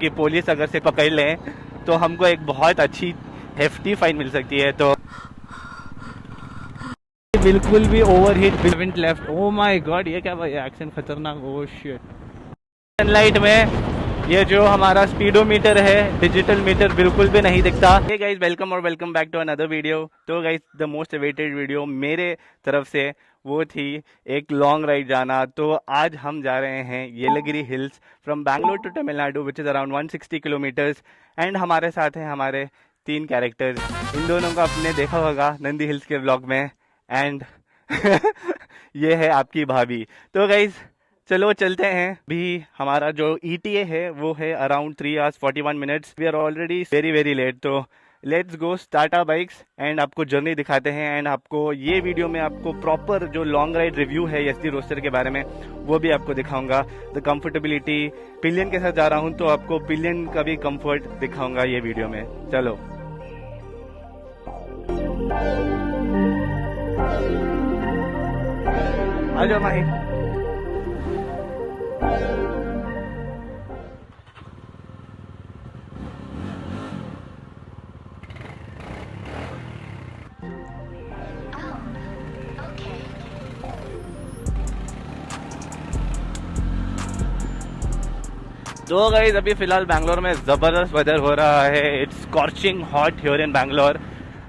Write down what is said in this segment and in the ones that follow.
क्योंकि पुलिस अगर से पकड़ लें तो हमको एक बहुत अच्छी हेफ्टी फाइन मिल सकती है। तो बिल्कुल भी ओवरहीट बिल्कुल लेफ्ट। ओ माय गॉड, ये क्या भाई एक्शन खतरनाक। ओ शिट, सनलाइट में ये जो हमारा स्पीडोमीटर है, डिजिटल मीटर, बिल्कुल भी नहीं दिखता। हे गाइस, वेलकम और welcome back to another video. तो guys, the most awaited video मेरे तरफ से वो थी एक लॉन्ग राइड जाना। तो आज हम जा रहे हैं Yelagiri hills from Bangalore to Tamil Nadu, which is around 160 kilometres. And हमारे साथ हैं हमारे 3 कैरेक्टर्स। इन दोनों को आपने देखा होगा नंदी हिल्स के व्लॉग में। एंड ये है आपकी भाभी। तो गाइस चलो चलते हैं। भी हमारा जो ETA है वो है around 3 hours 41 minutes। We are already very very late. तो let's go start our bikes and आपको जर्नी दिखाते हैं। एंड आपको ये वीडियो में आपको प्रॉपर जो लॉन्ग राइड रिव्यू है SD रोस्टर के बारे में वो भी आपको दिखाऊंगा। द कंफर्टेबिलिटी, पिलियन के साथ जा रहा हूँ तो आपको पिलियन का भी कंफर्ट दिखाऊंगा ये वीडियो में। चलो आ जाओ भाई। तो गाइस अभी फिलहाल बैंगलोर में जबरदस्त वेदर हो रहा है। It's scorching hot here in Bangalore.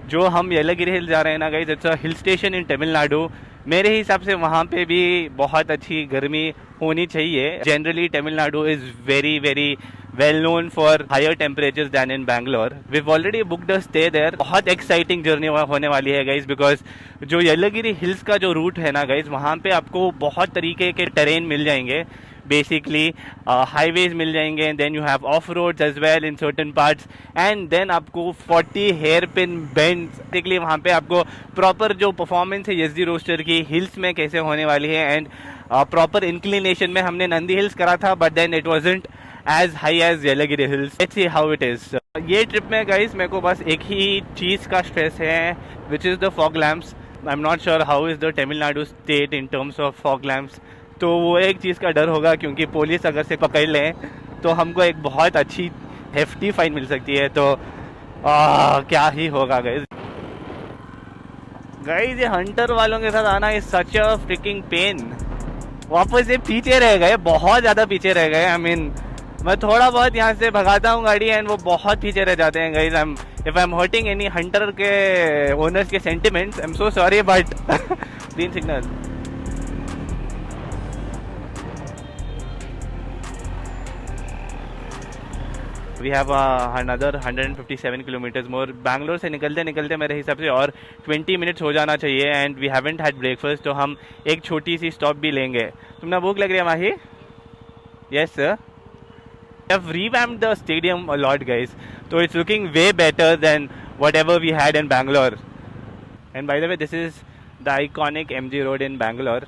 जो हम येलगिरी हिल जा रहे हैं ना guys, it's a hill station इन तमिलनाडु। मेरे हिसाब से वहाँ पे भी बहुत अच्छी गर्मी होनी चाहिए। Generally Tamil Nadu is very very well known for higher temperatures than in Bangalore. We already booked a stay there. बहुत एक्साइटिंग जर्नी होने वाली है गाइस, बिकॉज जो येलगिरी हिल्स का जो रूट है ना गाइस, वहाँ पे आपको बहुत तरीके के टेरेन मिल जाएंगे। बेसिकली हाईवेज मिल जाएंगे, and then you have off roads as well in certain parts, and then आपको 40 हेयर पिन बेंड्स। बेसिकली वहाँ पे आपको प्रॉपर जो परफॉर्मेंस है SD रोस्टर की हिल्स में कैसे होने वाली है। एंड प्रॉपर इंक्लिनेशन में हमने नंदी हिल्स करा था, but then it wasn't as high as Yelagiri hills. Let's see how it is. ये ट्रिप में गाइस मेरे को बस एक ही चीज़ का स्ट्रेस है, which is the fog lamps. I am not sure how is the Tamil Nadu state in terms of fog lamps. तो वो एक चीज़ का डर होगा, क्योंकि पुलिस अगर से पकड़ लें तो हमको एक बहुत अच्छी हेफ्टी फाइन मिल सकती है। तो क्या ही होगा गाइस। गाइस ये हंटर वालों के साथ आना is such a fricking pain. वापस ये पीछे रह गए, बहुत ज़्यादा पीछे रह गए। आई मीन मैं थोड़ा बहुत यहाँ से भगाता हूँ गाड़ी एंड वो बहुत पीछे रह जाते हैं guys. If I am hurting any hunter के ओनर्स के sentiments, I am so sorry, but green signal. We have another 157 kilometres more. Bangalore से निकलते निकलते मेरे हिसाब से और 20 मिनट्स हो जाना चाहिए। And we haven't had breakfast, तो हम एक छोटी सी स्टॉप भी लेंगे। तुमने भूख लग रही है Mahi? Yes sir. We have revamped the stadium a lot guys, so it's looking way better than whatever we had in Bangalore. And by the way, this is the iconic MG Road in Bangalore.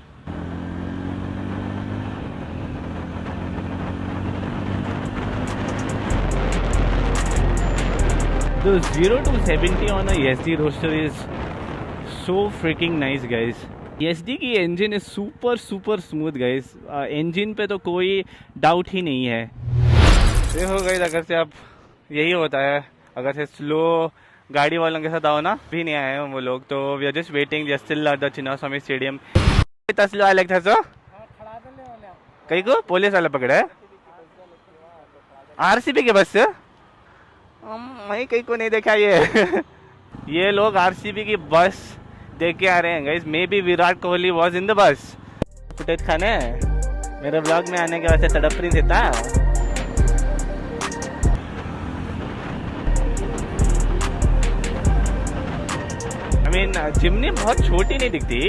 The 0 to 70 on a SD roadster is so freaking nice guys. SD की engine is super smooth guys. Engine पे तो कोई doubt ही नहीं है। देखो guys, अगर से आप यही होता है, अगर से स्लो गाड़ी वालों के साथ आओ ना, भी नहीं आए हैं वो लोग। तो we are just waiting just still at the Chinnaswamy stadium. तस्लो आलेक था सो कहीं को पुलिस वाला पकड़ा है RCB के बस से। मैं कहीं को नहीं देखा ये लोग RCB की बस देख के आ रहे हैं guys. May be Virat Kohli was in the bus. Footage खाने मेरे ब्लॉग में आने के वास्ते तड़प नहीं देता। I mean, चिमनी बहुत छोटी नहीं दिखती।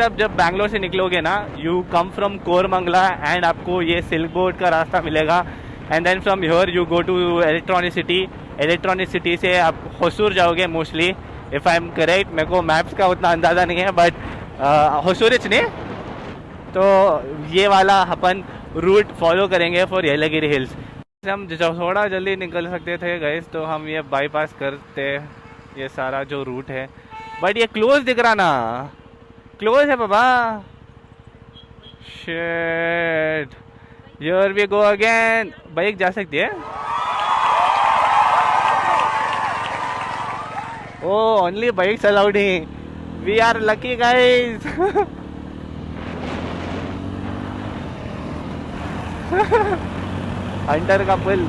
अब जब बैंगलोर से निकलोगे ना, you come from Koramangala and आपको ये सिल्क बोर्ड का रास्ता मिलेगा। And then from here you go to Electronic City. Electronic City से आप होसूर जाओगे mostly, if I am correct. मेरे को मैप्स का उतना अंदाज़ा नहीं है, बट होसूर नहीं। तो ये वाला अपन रूट फॉलो करेंगे फॉर येलगिरी हिल्स। हम थोड़ा जल्दी निकल सकते थे गाइस, तो हम ये बाईपास करते ये सारा जो रूट है, बट ये क्लोज दिख रहा ना, क्लोज है बाबा। Shit, here we go again. Bike जा सकती है? ओ ओनली बाइक्स अलाउड ही, we are lucky guys. Hunter का पुल।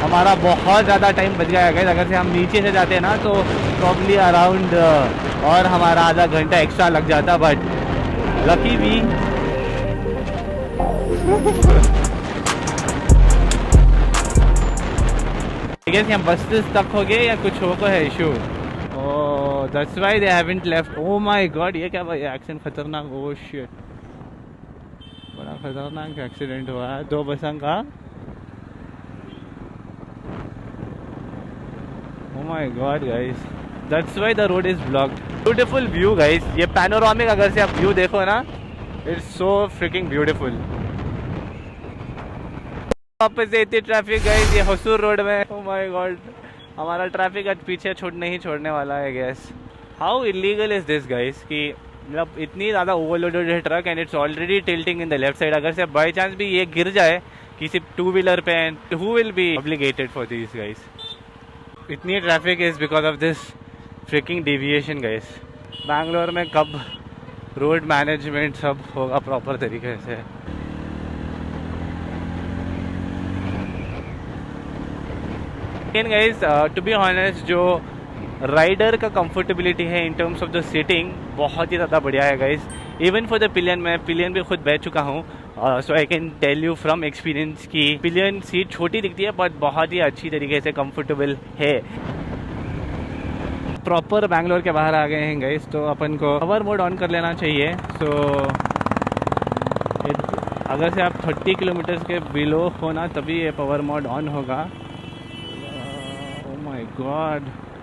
हमारा बहुत ज़्यादा टाइम बच गया है। अगर से हम नीचे से जाते हैं ना तो प्रॉब्ली अराउंड और हमारा आधा घंटा एक्स्ट्रा लग जाता, बट लकी भी। हम बस से स्टक हो गए या कुछ हो है issue? Oh that's why they haven't left. Oh my God, ये क्या भाई, एक्सीडेंट खतरनाक। ओह शिट, बड़ा खतरनाक एक्सीडेंट हुआ है 2 बसों का। ओह my God guys, that's why the road is blocked. Beautiful view guys, ये पैनोरामिक अगर से आप व्यू देखो ना, इट्स सो फ्रिकिंग ब्यूटीफुल। वापस से इतनी ट्रैफिक गाइस ये हसूर रोड में। ओह माय गॉड, हमारा ट्रैफिक आज पीछे नहीं छोड़ने वाला है gas. How illegal is this guys कि मतलब इतनी ज़्यादा ओवरलोडेड है truck and it's already tilting in the left side. अगर से बाई चांस भी ये गिर जाए किसी 2 व्हीलर पे, and who will be obligated for this guys? इतनी traffic is because of this freaking deviation guys. Bangalore में कब रोड मैनेजमेंट सब होगा प्रॉपर तरीके से? गाइस टू बी ऑनेस्ट, जो राइडर का कंफर्टेबिलिटी है in terms of the seating बहुत ही ज़्यादा बढ़िया है guys. Even for the pillion, मैं पिलियन भी खुद बैठ चुका हूँ, so I can tell you from experience कि पिलियन सीट छोटी दिखती है बट बहुत ही अच्छी तरीके से कंफर्टेबल है। प्रॉपर बैंगलोर के बाहर आ गए हैं गाइस, तो अपन को पावर मोड ऑन कर लेना चाहिए। सो अगर से आप 30 किलोमीटर के बिलो हो ना, तभी ये पावर मोड ऑन होगा। ओह माय गॉड,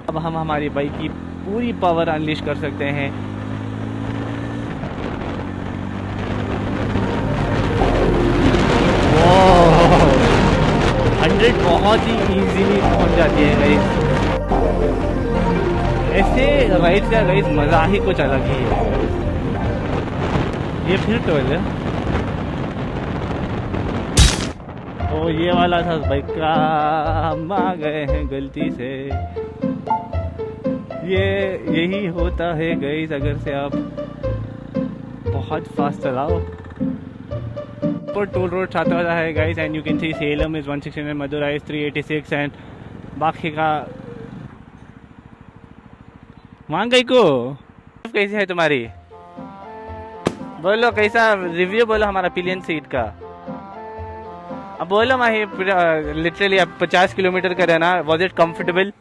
अब हम हमारी बाइक की पूरी पावर अनलीश कर सकते हैं। ओह 100 बहुत ही इजीली पहुंच जाती है गाइस। ऐसे राइड का गाइस मजा ही कुछ अलग ही है। ये फिर टोल है। ओ ये वाला था बाइक का, हम आ गए हैं गलती से। यही होता है गाइस अगर से आप बहुत फास्ट चलाओ। पर टोल रोड छाता है guys, and you can see Salem is 169, Madurai is 386 and बाकी का। वहाँ गई को कैसी है तुम्हारी? बोलो कैसा रिव्यू बोलो हमारा पिलियन सीट का। अब बोलो माही, लिटरली अब 50 किलोमीटर का रहना, वॉज इट कंफर्टेबल?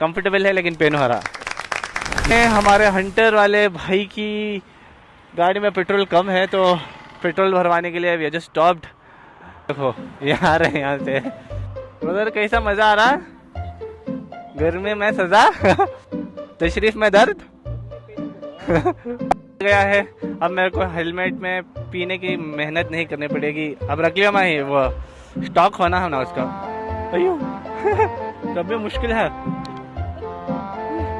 कंफर्टेबल है लेकिन पेन हो रहा। हमारे हंटर वाले भाई की गाड़ी में पेट्रोल कम है, तो पेट्रोल भरवाने के लिए वी जस्ट स्टॉप्ड। देखो यहाँ रहे, यहाँ से ब्रदर कैसा मजा आ रहा? गर्मी में सजा तशरीफ में दर्द गया है। अब मेरे को हेलमेट में पीने की मेहनत नहीं करनी पड़ेगी। अब रख लिया मैं, वो स्टॉक होना है ना उसका। अयो तब भी मुश्किल है।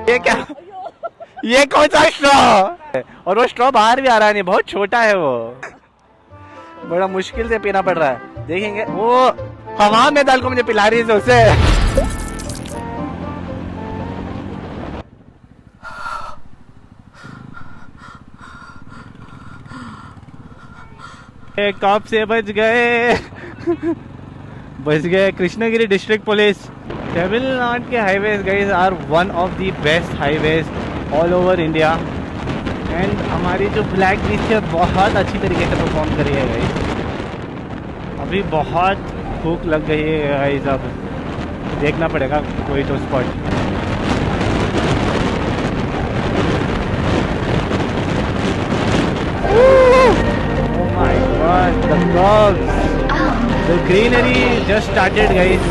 ये क्या, ये कौन सा स्ट्रॉ? और वो स्ट्रॉ बाहर भी आ रहा नहीं, बहुत छोटा है वो, बड़ा मुश्किल से पीना पड़ रहा है। देखेंगे वो हवा में डाल को मुझे पिला रही है उसे। कब से बच गए बच गए। Krishnagiri district police. तमिलनाडु के highways guys are one of the best highways all over India, and हमारी जो ब्लैक लिस्ट है बहुत अच्छी तरीके से परफॉर्म करी है गाइस। अभी बहुत भूख लग गई है गाइस, अब देखना पड़ेगा कोई तो spot. The dogs, the greenery just started guys.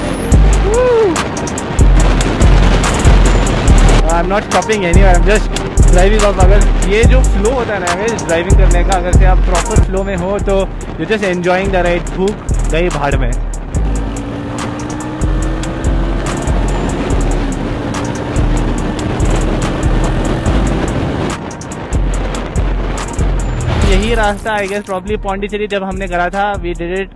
I am not stopping any, I am just driving of. अगर ये जो फ्लो होता है ना गाइस ड्राइविंग करने का, अगर से आप प्रॉपर फ्लो में हो तो you just enjoying the ride. भूख गई भाड़ में। यही रास्ता आई गेस प्रॉब्ली पौंडीचेरी जब हमने करा था, we did it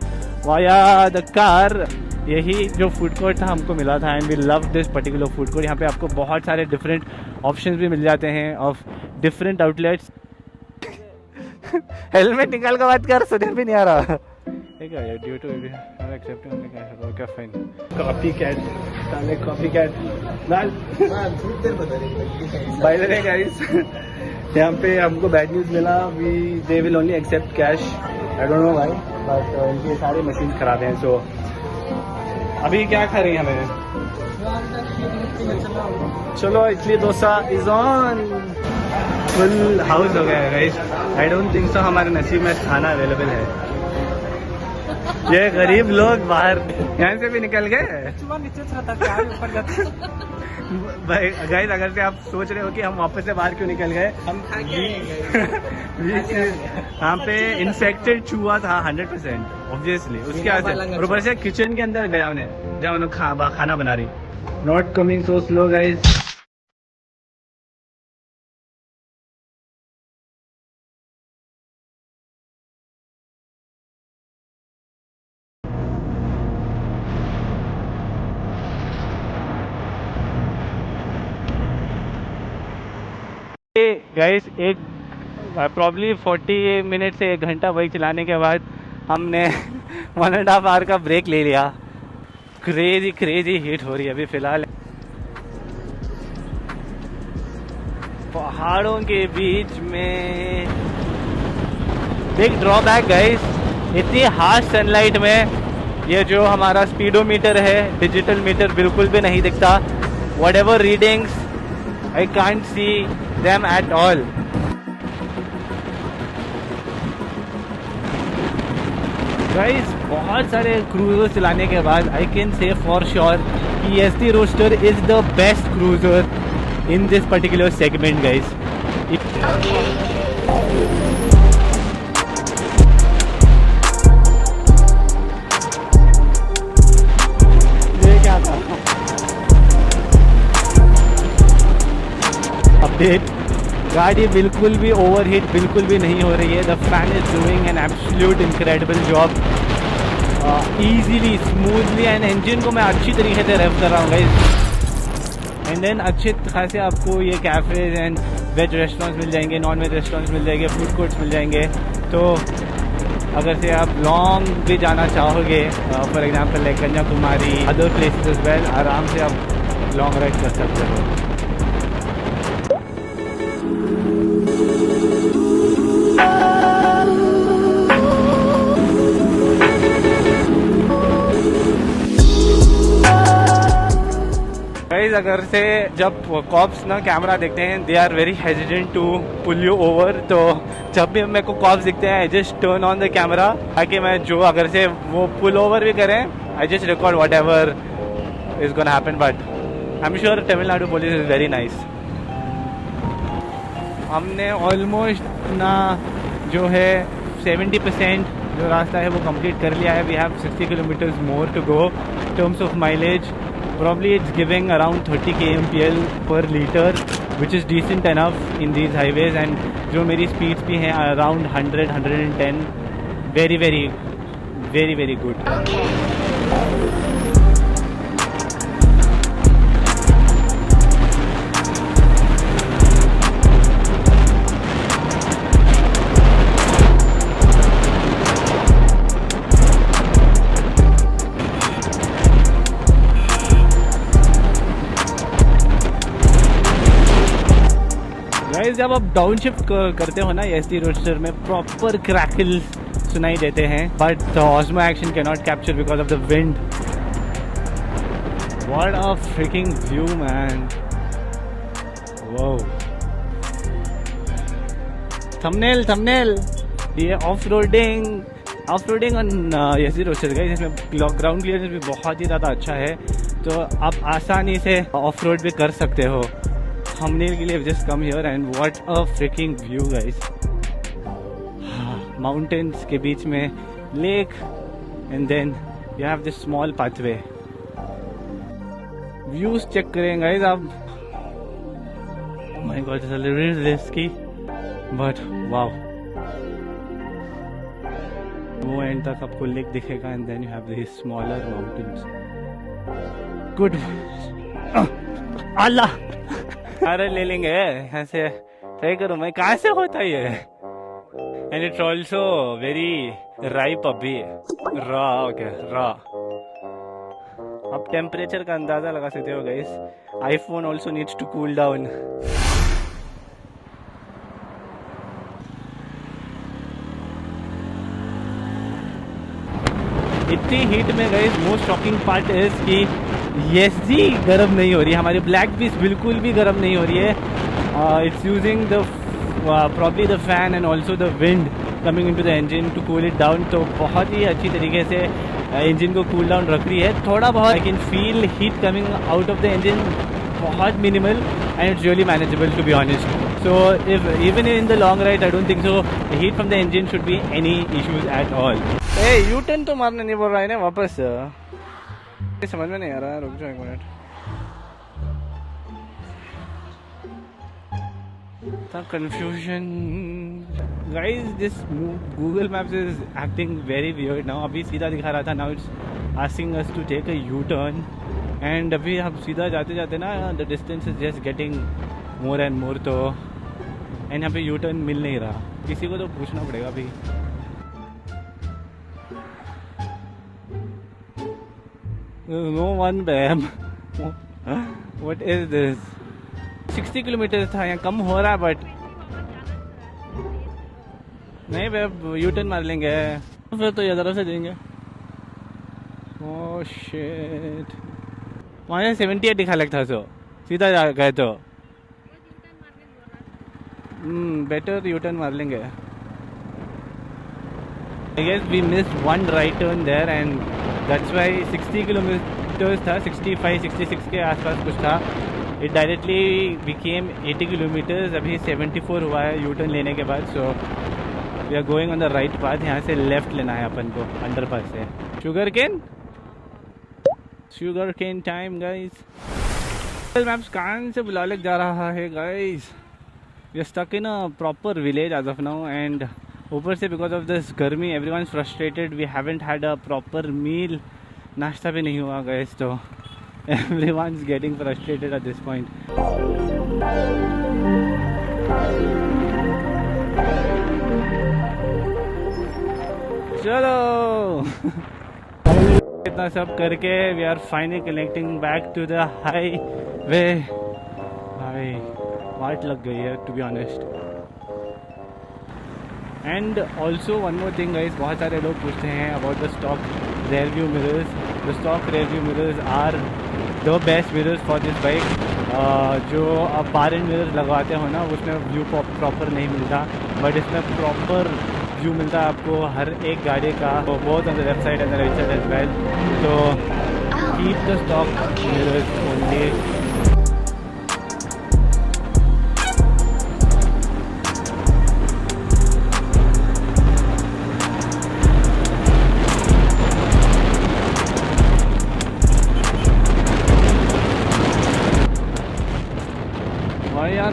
via the car. यही जो फूड कोर्ट था हमको मिला था and we love this particular food court. यहाँ पे आपको बहुत सारे डिफरेंट ऑप्शंस भी मिल जाते हैं ऑफ डिफरेंट आउटलेट्स। हेलमेट निकाल कर बात कर, सुधर भी नहीं आ रहा। ठीक है ड्यू टू क्या फाइन। कॉपी कैट साले, copy cat by the way guys, यहाँ पे हमको बैड न्यूज़ मिला। They will only accept cash, I don't know why, but इनके सारे मशीन खराब हैं। सो अभी क्या खा रही हैं हमें? चलो idli dosa is on. Full house हो गया है guys. I don't think so हमारे नसीब में खाना अवेलेबल है। ये गरीब लोग बाहर यहाँ से भी निकल गए भाई। गाइस अगर से आप सोच रहे हो कि हम वापस से बाहर क्यों निकल गए, हम यहाँ पे इन्फेक्टेड चूहा था 100% ऑब्वियसली। उसके बाद ऊपर से किचन के अंदर गया उन्हें जब उन्होंने खाना बना रही। Not coming so slow guys. Guys एक प्रॉब्ली 40 मिनट से 1 घंटा बाइक चलाने के बाद हमने 1.5 आवर का ब्रेक ले लिया। क्रेजी हीट हो रही है अभी फिलहाल पहाड़ों के बीच में। बिग ड्रॉबैक गाइस, इतनी हार्श सनलाइट में ये जो हमारा स्पीडोमीटर है, डिजिटल मीटर, बिल्कुल भी नहीं दिखता। Whatever readings I can't see them at all. Guys, बहुत सारे क्रूजर चलाने के बाद I can say for sure कि SD Roadster is the best cruiser in this particular segment, guys. ये क्या था? अपडेट, गाड़ी बिल्कुल भी ओवरहीट बिल्कुल भी नहीं हो रही है। The fan is doing an absolute incredible job easily smoothly, and engine को मैं अच्छी तरीके से रेव कर रहा हूँ गाइस। एंड देन अच्छे खासे आपको ये कैफेज एंड वेज रेस्टोरेंट्स मिल जाएंगे, नॉन वेज रेस्टोरेंट्स मिल जाएंगे, फूड कोर्ट्स मिल जाएंगे। तो अगर से आप लॉन्ग भी जाना चाहोगे, for example like Kanyakumari, other places as well, आराम से आप लॉन्ग राइड कर सकते हो। अगर से जब कॉप्स ना कैमरा देखते हैं, they are very hesitant to pull you over. तो जब भी मेरे को कॉप्स दिखते हैं, I just turn on the camera ताकि मैं जो अगर से वो पुल ओवर भी करें, I just record what ever is gonna happen. But I am sure Tamil Nadu police is very nice. हमने ऑलमोस्ट अपना जो है 70% जो रास्ता है वो कंप्लीट कर लिया है। We have 60 kilometres more to go in terms of mileage. Probably it's giving around 30 kmpl per liter, which is decent enough in these highways. And जो मेरी speeds भी हैं around 100-110, very good. जब आप डाउन शिफ्ट करते हो ना SD roadster में, प्रॉपर क्रैकल सुनाई देते हैं, but the Osmo action can not capture because of the wind. What a freaking view man, wow. Thumbnail ये off roading on SD roadster guys, इसमें ग्राउंड क्लियरेंस भी बहुत ही ज़्यादा अच्छा है, तो आप आसानी से ऑफ रोड भी कर सकते हो। thumbnail के लिए just come here and what a freaking view guys. Mountains के बीच में lake and then you have this small pathway. Views check करें guys आप. Oh my god, it's a little bit risky, but wow. वो and तक आपको lake दिखेगा and then you have these smaller mountains. Good. अल्लाह. अरे ले लेंगे यहाँ से. ट्राई करूँ मैं कहाँ से होता है ये. And it's also very ripe अभी. Raw okay raw. आप टेम्परेचर का अंदाजा लगा सकते हो guys. iPhone also needs to cool down. इतनी हीट में guys most shocking part is कि एसजी गर्म नहीं हो रही है. हमारी ब्लैक बीस बिल्कुल भी गर्म नहीं हो रही है. It's using the probably the fan and also the wind coming into the engine to cool it down. तो बहुत ही अच्छी तरीके से इंजन को कूल डाउन रख रही है. थोड़ा बहुत I can feel heat coming out of the engine, बहुत minimal and it's really manageable to be honest. So if even in the long ride I don't think so the heat from the engine should be any issues at all. Hey U-turn तो मारने नहीं बोल रहा है ना वापस. समझ में नहीं आ रहा है. रुक जाओ एक minute. The confusion guys, this Google Maps is acting very weird now. अभी सीधा दिखा रहा था, now it's asking us to take a U-turn and अभी हम सीधा जाते जाते ना the distance is just getting more and more. तो एंड यहाँ पे यू टर्न मिल नहीं रहा. किसी को तो पूछना पड़ेगा अभी. No one bam. What is this. 60 kilometre था, यहाँ कम हो रहा है बट नहीं बैब यू टर्न मार लेंगे फिर तो ये तरफ से देंगे. Oh shit. वहाँ 78 दिखा लगता था. सो सीधा गए तो बेटर यू टर्न मार लेंगे. I guess we missed one right turn there and that's why 60 kilometers था, 65, 66 के आसपास कुछ था. It directly became 80 kilometers. अभी 74 हुआ है यू टर्न लेने के बाद. So we are going on the right path. यहाँ से लेफ्ट लेना है अपन को अंडरपास से. Sugar cane time guys. Google maps कान से बुला ले जा रहा है guys. We are stuck in a proper village as of now and ऊपर से because of this गर्मी everyone's frustrated. We haven't had a proper meal. नाश्ता भी नहीं हुआ guys, तो everyone's getting frustrated at this point. चलो इतना सब करके we are finally connecting back to the highway. भाई वाट लग गई है to be honest. And also one more thing guys, बहुत सारे लोग पूछते हैं about the stock rear view mirrors. The stock rear view mirrors are the best mirrors for this bike. जो आप बार एंड मिरर्स लगवाते हो ना उसमें व्यू प्रॉपर नहीं मिलता, बट इसमें प्रॉपर व्यू मिलता है आपको हर एक गाड़ी का, both on the left side and the right side as well. तो keep the stock mirrors only.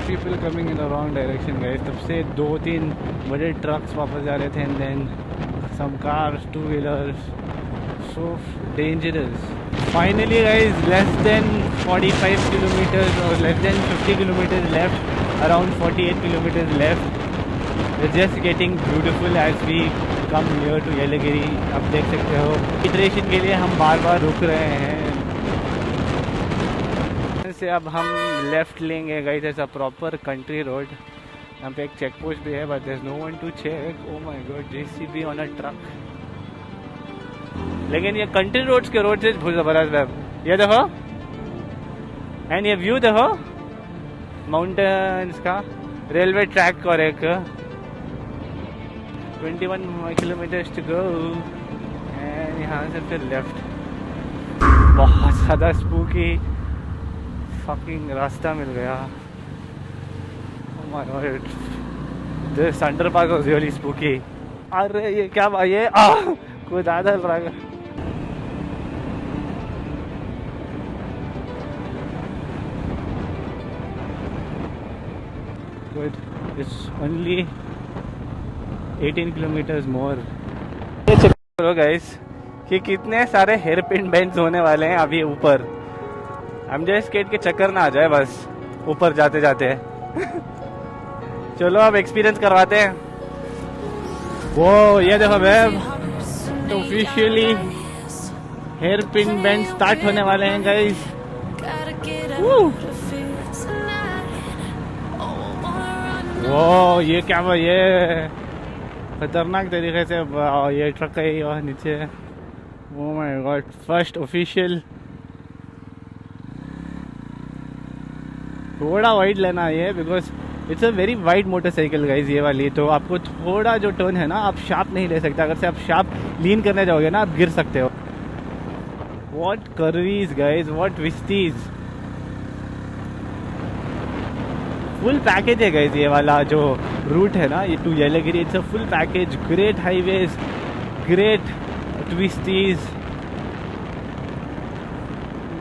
People coming in the wrong direction guys. तब से 2-3 बड़े ट्रक्स वापस जा रहे थे and then some cars, two-wheelers, so dangerous. Finally guys, less than 45 kilometers or less than 50 kilometers left, around 48 kilometers left. It's just getting beautiful as we come near to Yelagiri. आप देख सकते हो iteration के लिए हम बार बार रुक रहे हैं. से अब हम लेफ्ट लेंगे गाइस. ऐसा प्रॉपर कंट्री रोड. यहाँ पे एक चेक पोस्ट भी है but there is no one to check. Oh my god, JCB on a truck. लेकिन ये कंट्री रोड्स के रोड से बहुत जबरदस्त है. ये देखो एंड ये व्यू देखो माउंटेन्स का. रेलवे ट्रैक और एक 21 किलोमीटर टू गो एंड यहाँ से फिर लेफ्ट. बहुत ज़्यादा स्पूकी फकिंग रास्ता मिल गया. my god, this underpass was really spooky. अरे ये क्या ये कोई दादा रहा है. Good. It's only 18 kilometers more. ये चेक करो गाइस कि कितने सारे हेयर पिन बेंड्स होने वाले हैं अभी ऊपर. हम जो स्केट के चक्कर ना आ जाए बस ऊपर जाते जाते. चलो अब एक्सपीरियंस करवाते हैं. वो ये देखो मैम, तो officially hair pin bend start होने वाले हैं गाइस. वो ये क्या ये खतरनाक तरीके से ये ट्रक है और नीचे. ओह माय गॉड, फर्स्ट ऑफिशियल. थोड़ा वाइड लेना है because it's a very wide motorcycle guys ये वाली. तो आपको थोड़ा जो टर्न है ना आप शार्प नहीं ले सकते. अगर से आप शार्प लीन करने जाओगे ना आप गिर सकते हो. What curvies guys, what twisties. Full package है गाइज ये वाला जो रूट है ना ये to Yelagiri. It's a full package. Great highways, great twisties,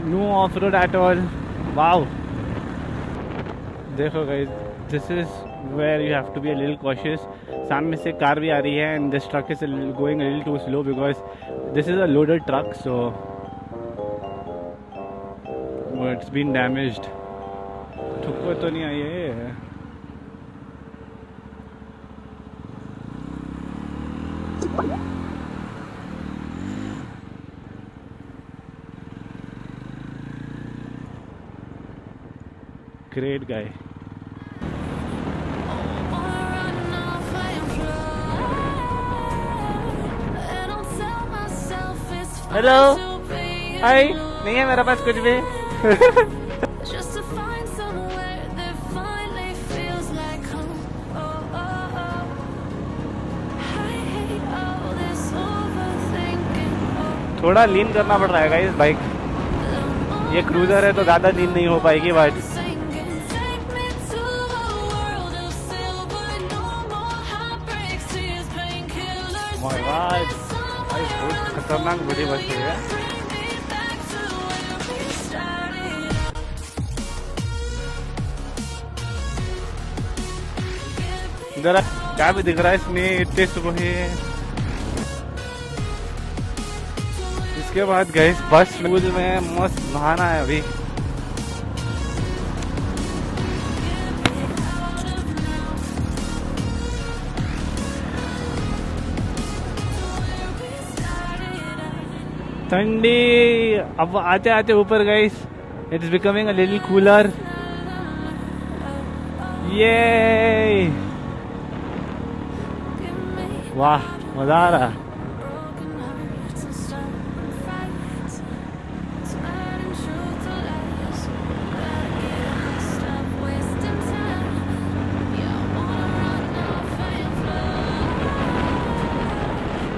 no off road at all. Wow. देखो guys, this is where you have to be a little cautious. सामने से कार भी आ रही है and this truck is going a little too slow because this is a loaded truck, so it's been damaged. ठुक्कर तो नहीं आई है. Great guy. Hello, हाय. नहीं है मेरे पास कुछ भी. थोड़ा लीन करना पड़ रहा है इस बाइक. ये क्रूजर है तो ज़्यादा लीन नहीं हो पाएगी बाइक. माय गॉड, बहुत खतरनाक बड़ी बस है. जरा क्या भी दिख रहा है इसमें. इतने सुबह है. इसके बाद गए बस पूल में मस्त नहाना है अभी. ठंडी. अब आते आते ऊपर guys it's becoming a little cooler. ये वाह, मजा आ रहा.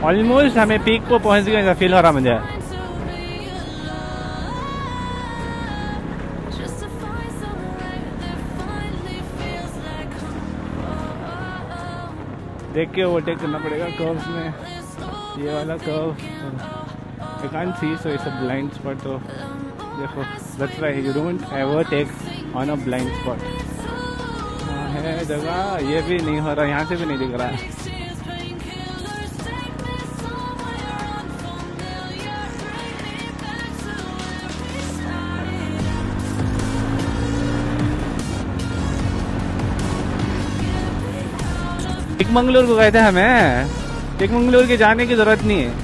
ऑलमोस्ट हमें पीक को पहुंच गए ऐसा फील हो रहा मुझे. देख के ओवरटेक करना पड़ेगा कर्व्स में. ये वाला curve I can't see so it's a blind spot. तो देखो that's why you don't overtake on a blind spot. है जगह. ये भी नहीं हो रहा, यहाँ से भी नहीं दिख रहा है. चिकमंगलूर को गए थे हमें. चिकमंगलूर के जाने की जरूरत नहीं है.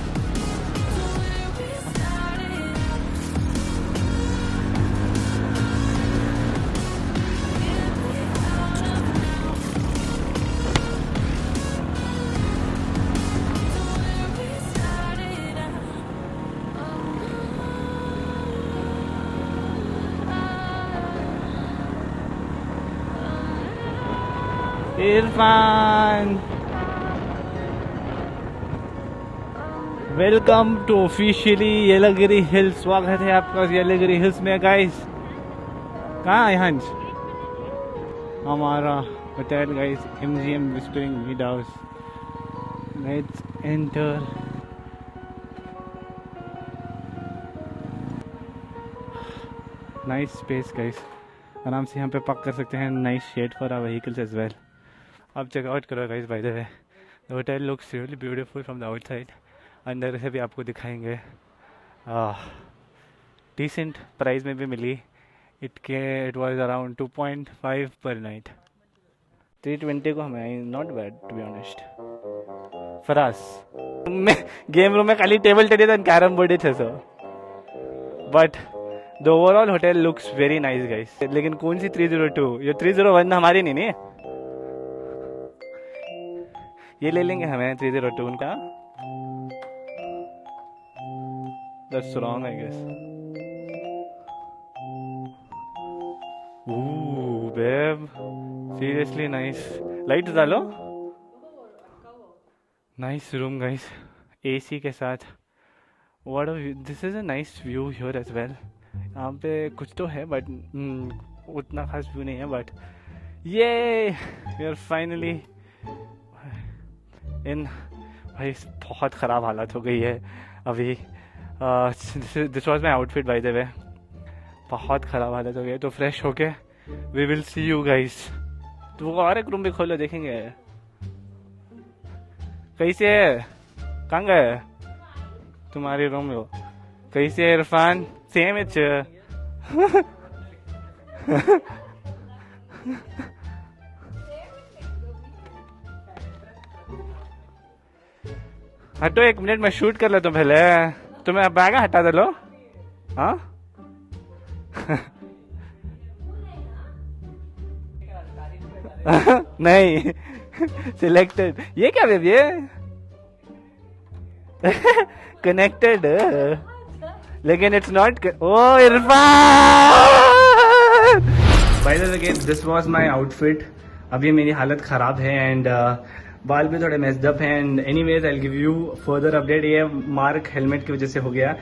Irfan, welcome to officially Yelagiri hills. स्वागत है आपका येलागिरी हिल्स में गाइस. कहाँ है हंस? हमारा hotel, guys. MGM Whispering Mead House. Let's enter. Nice space, guys. आराम से यहाँ पे पार्क कर सकते हैं. Nice shade for our vehicles as well. आप चेक आउट करो guys. By the way, the hotel looks really beautiful from the outside. अंदर से भी आपको दिखाएंगे. Decent price में भी मिली. It was around 2.5 per night. 320 को हमें not bad to be honest. For us. Game room में खाली table tennis and carrom board है 600. But the overall hotel looks very nice, guys. लेकिन कौन सी 302? ये 301 हमारी नहीं है. ये ले लेंगे हमें 302 उनका. That's wrong, I guess. Ooh, babe. Seriously nice. Lights डालो. Nice room, guys. AC के साथ. What a view. This is a nice view here as well. यहाँ पे कुछ तो है but उतना खास व्यू नहीं है but yay! We are finally in. भाई बहुत ख़राब हालत हो गई है अभी. This was my outfit by the way. बहुत ख़राब हालत हो गई है तो फ्रेश होके we will see you guys. तो वो और एक रूम भी खोलो देखेंगे कैसे है. कहाँ गए तुम्हारी रूम हो. कैसे है इरफान. Same etch. हटो 1 मिनट में शूट कर लो तुम पहले. तुम्हें बैग हटा दे लो. हाँ नहीं सिलेक्टेड. ये क्या बेबी है. कनेक्टेड लेकिन it's not. Oh Irfan. By the way this was my outfit. अभी मेरी हालत खराब है एंड बाल भी थोड़े मेस्ड अप हैं. And anyways I will give you further update. ये मार्क हेलमेट की वजह से हो गया.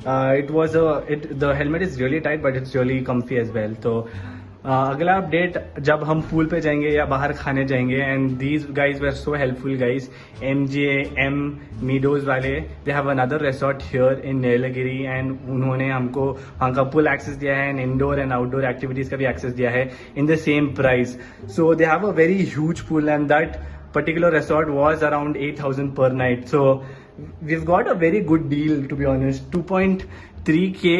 The helmet is really tight but it's really comfy as well. तो अगला अपडेट जब हम पूल पे जाएंगे या बाहर खाने जाएंगे. And these guys were so helpful guys. MGM meadows वाले they have another resort here in Nilgiri and उन्होंने हमको वहाँ का पूल एक्सेस दिया है and indoor and outdoor activities का भी एक्सेस दिया है in the same price. So they have a very huge pool and that particular resort was around 8,000 per night. So we've got a very good deal to be honest. 2.3k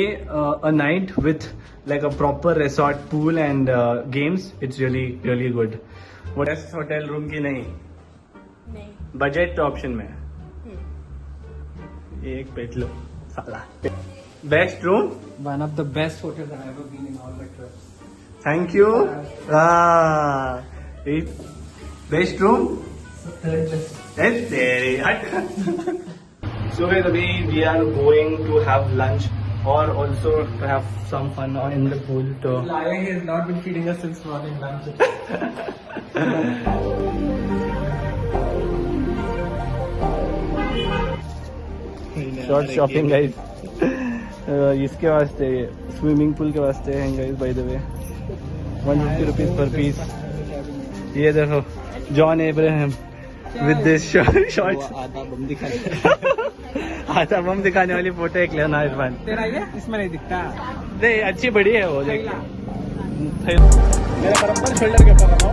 a night with like a proper resort pool and games. It's really good. What is hotel room की नहीं budget option में. एक पेट लो साला. Best room. One of the best hotels I've ever been in all my trips. Thank you. Best room. Third best. That's very hot. So guys, abhi we are going to have lunch or also to have some fun in the pool. So Laya has not been feeding us since morning lunch. Short shopping guys. इसके वास्ते swimming pool के वास्ते हैं guys by the way. 150 rupees per piece. ये देखो John Abraham with this shorts. आधा बम दिखाने वाली फोटो एक लेना इरफान. तेरा ये इसमें नहीं दिखता. नहीं अच्छी बड़ी है वो. मेरा बराबर शोल्डर के ऊपर रखो.